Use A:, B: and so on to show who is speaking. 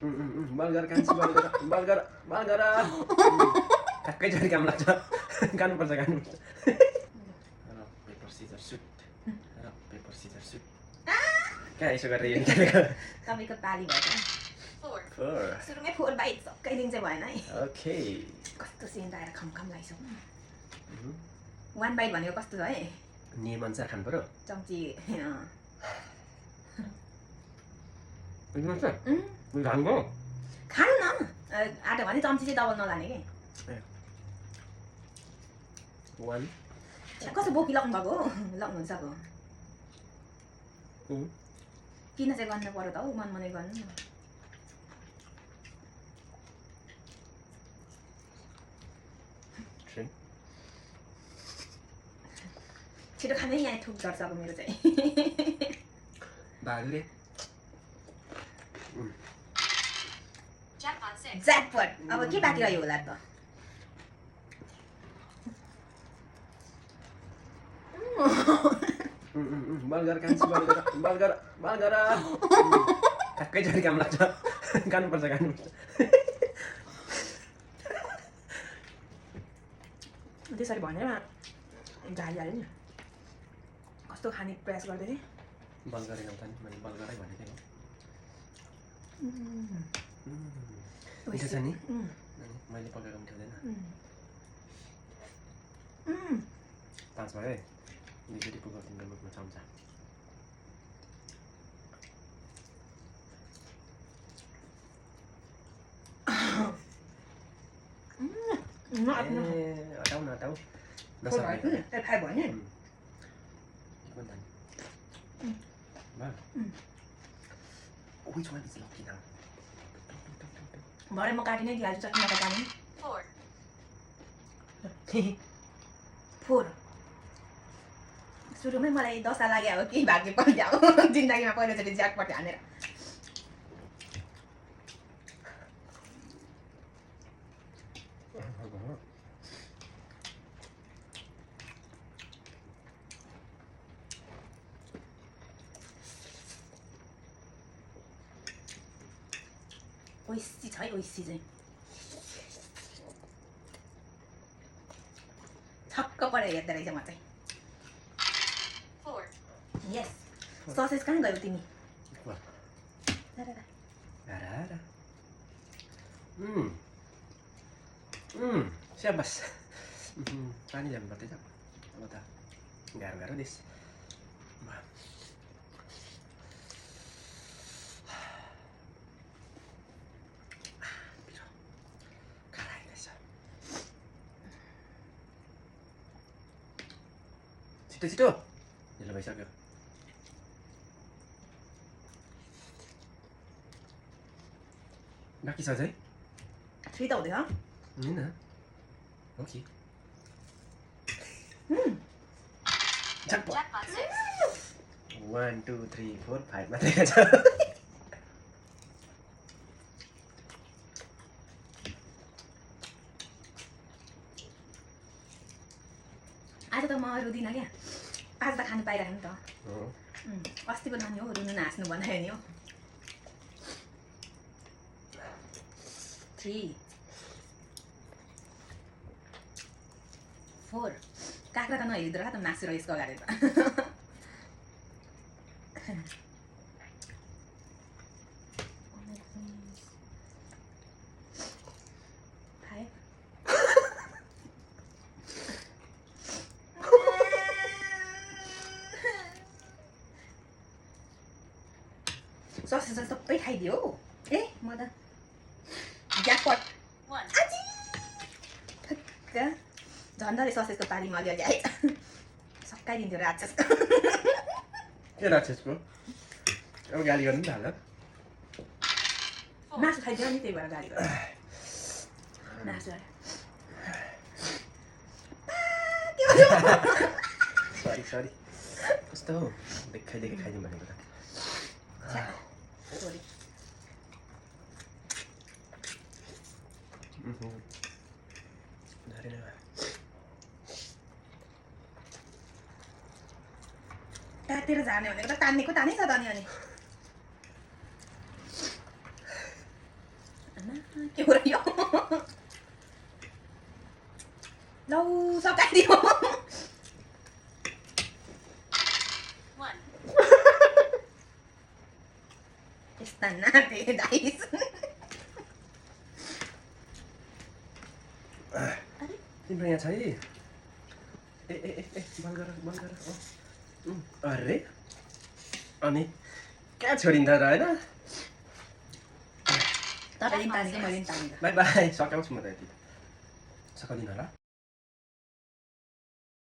A: बल गर कान्छी बल गर ठ्याक्कै जरी काम लाग्छ गानुपर्छ रक पेपर सिजर सुट क्या यसो गरेर यो निकालेको
B: तपाईँको पाली भयो सुरुमै 4 बाइट सबै दिन चाहिँ भएन है
A: ओके
B: कस्तो सेन्ट आएर खमखम लागिसक्नु 1 बाइट भनेको कस्तो छ है
A: नियमअनुसार खानु पर्यो
B: चम्ची
A: घामको
B: खानु न आँटो भने चम्ची चाहिँ डबल नलाने कि
A: 1
B: कस्तो बोकी लग्नु भएको हो लग्नुहुन्छ अब किन चाहिँ गर्नु पर्यो त हौ मनमनै गर्नु न छिटो खानै यहाँ ठुक गर्छ अब मेरो चाहिँ
A: बागले
B: ज्याकपट अब के बाँकी रह्यो होला त
A: बल गर कान्छी बल गर ठ्याक्कै जरी काम लाग्छ गानुपर्छ
B: त्यसरी भनेर झालिहाल्यो नि कस्तो खाने प्रयास गर्दै थिएँ
A: बल गरेन त नि मैले बल गरै भनेको मिठो छ नि मैले पकाएको मिठो हुँदैन 5 भयो है दुईचोटि पुग्यो तिम्रो मुखमा चम्चा हटाउ न हटाउ Which one is lucky now?
B: भरे म काटि नै दिइहाल्छु चट्नी नकाट्नु 4 सुरुमै मलाई 10 लाग्यो अब के भाग्य पर्यो अब जिन्दगीमा पहिलोचोटि ज्याकपट हानेर ओइसी छ है ओइसी चाहिँ छक्क परेर हेर्दो रहेछ म चाहिँ यस ससेज कहाँ गयो तिमी
A: स्याबास पानी ल्याउनु पर्दैछ अब त गाह्रो देश छिटो यसले भइसक्यो बाँकी छ चाहिँ
B: 3 त हुँदैन
A: होइन हो कि 1 2 3 4 5 मात्रै छ
B: आज त म रुदिनँ क्या आज त खानु पाइरहेको नि त अस्तिको नानी हो रुनु नाच्नु बनायो नि हो 3 4 काक्रा त नहेरिदो रहेछ त नाच्छु र यसको अगाडि त 5 ससेज सबै खाइदियो ए म त ज्याकपट झन्डै ससेजको पारीमा अलिअलि आएछ सकाइदिन्थ्यो राक्षस
A: के राक्षसको अब गाली गर्नु नि हाल्दा
B: मासु खाइदियो नि त्यही भएर गाली गर्छ मासु
A: सरी कस्तो हो देखाइ खाइदिउँ भनेको त
B: Sorry. काटेर जाने भनेको त तान्नेको तानै छ त अनि Bastante Dais.
A: तिम्रो यहाँ छ है ए ए ए ए बन्द गर अरे अनि कहाँ छोडिन्छ र होइन
B: तपाईँ पनि तानेको मैले पनि तानेको
A: बाई बाई सकाउँछु म त यति सकाउँदिनँ होला